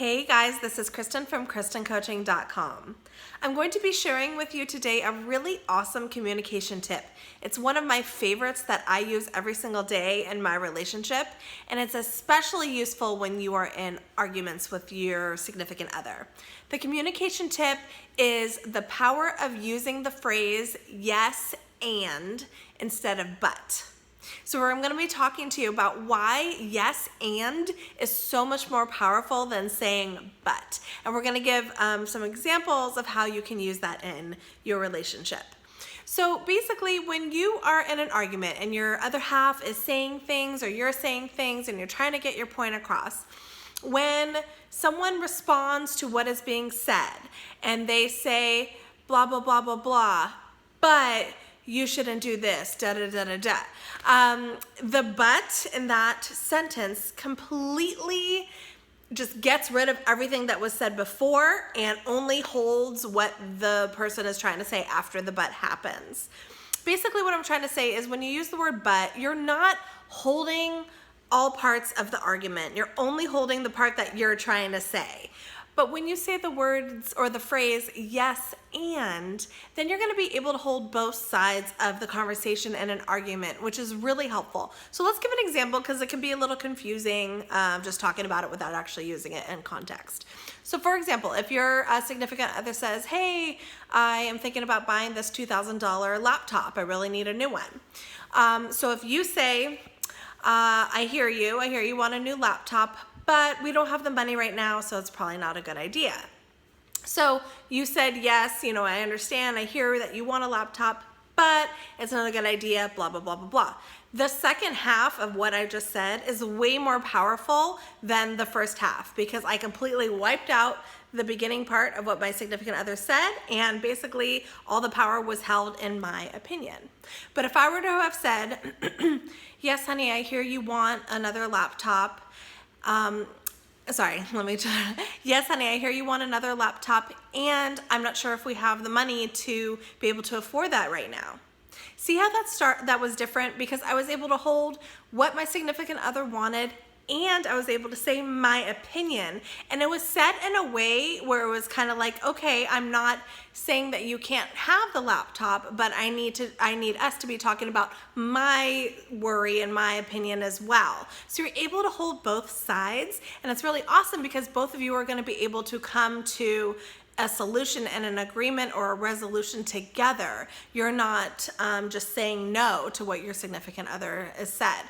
Hey guys, this is Kristen from KristenCoaching.com. I'm going to be sharing with you today a really awesome communication tip. It's one of my favorites that I use every single day in my relationship, and it's especially useful when you are in arguments with your significant other. The communication tip is the power of using the phrase yes and instead of but. So I'm going to be talking to you about why yes and is so much more powerful than saying but. And we're going to give some examples of how you can use that in your relationship. So basically, when you are in an argument and your other half is saying things or you're saying things and you're trying to get your point across, when someone responds to what is being said and they say blah, blah, blah, blah, blah, but you shouldn't do this, da da da da da. The but in that sentence completely just gets rid of everything that was said before and only holds what the person is trying to say after the but happens. Basically what I'm trying to say is when you use the word but, you're not holding all parts of the argument. You're only holding the part that you're trying to say. But when you say the words or the phrase yes and, then you're going to be able to hold both sides of the conversation in an argument, which is really helpful. So let's give an example because it can be a little confusing just talking about it without actually using it in context. So for example, if your significant other says, hey, I am thinking about buying this $2,000 laptop. I really need a new one. So if you say, I hear you want a new laptop, but we don't have the money right now, so it's probably not a good idea. So you said, yes, I understand, I hear that you want a laptop, but it's not a good idea, blah, blah, blah, blah, blah. The second half of what I just said is way more powerful than the first half because I completely wiped out the beginning part of what my significant other said, and basically all the power was held in my opinion. But if I were to have said, yes, honey, I hear you want another laptop, yes, honey, I hear you want another laptop, and I'm not sure if we have the money to be able to afford that right now. See how that was different because I was able to hold what my significant other wanted and I was able to say my opinion, and it was said in a way where it was kind of like, okay, I'm not saying that you can't have the laptop, but I need us to be talking about my worry and my opinion as well. So you're able to hold both sides, and it's really awesome because both of you are going to be able to come to a solution and an agreement or a resolution together. You're not just saying no to what your significant other has said.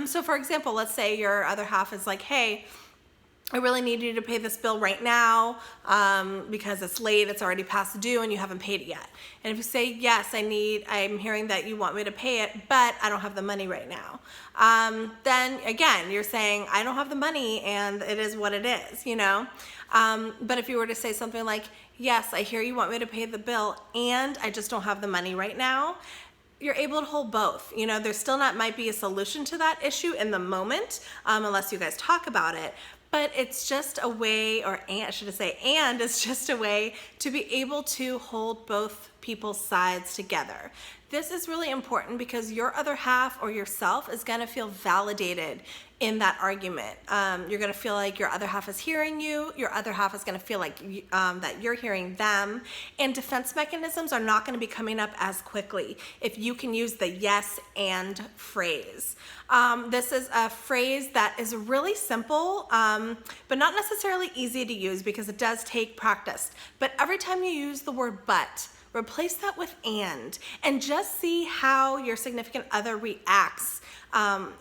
So for example, let's say your other half is like, hey, I really need you to pay this bill right now because it's late, it's already past due and you haven't paid it yet. And if you say, yes, I'm hearing that you want me to pay it, but I don't have the money right now. Then again, you're saying, I don't have the money and it is what it is, But if you were to say something like, yes, I hear you want me to pay the bill and I just don't have the money right now, you're able to hold both. There still might be a solution to that issue in the moment, unless you guys talk about it. But it's just a way, and it's just a way to be able to hold both people's sides together. This is really important because your other half or yourself is going to feel validated in that argument. You're going to feel like your other half is hearing you. Your other half is going to feel like that you're hearing them. And defense mechanisms are not going to be coming up as quickly if you can use the yes and phrase. This is a phrase that is really simple, but not necessarily easy to use because it does take practice. But every time you use the word but, replace that with and just see how your significant other reacts,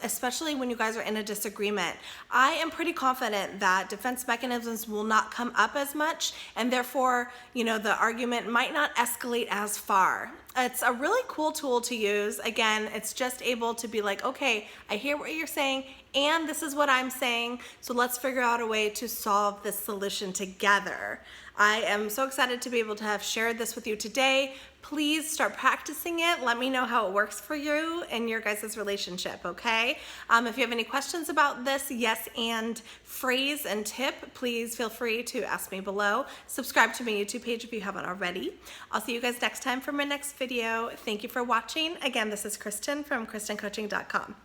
especially when you guys are in a disagreement. I am pretty confident that defense mechanisms will not come up as much, and therefore, the argument might not escalate as far. It's a really cool tool to use. Again, it's just able to be like, okay, I hear what you're saying, and this is what I'm saying, so let's figure out a way to solve this solution together. I am so excited to be able to have shared this with you today. Please start practicing it. Let me know how it works for you and your guys' relationship, okay? If you have any questions about this yes and phrase and tip, please feel free to ask me below. Subscribe to my YouTube page if you haven't already. I'll see you guys next time for my next video. Thank you for watching. Again, this is Kristen from KristenCoaching.com.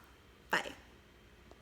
Bye.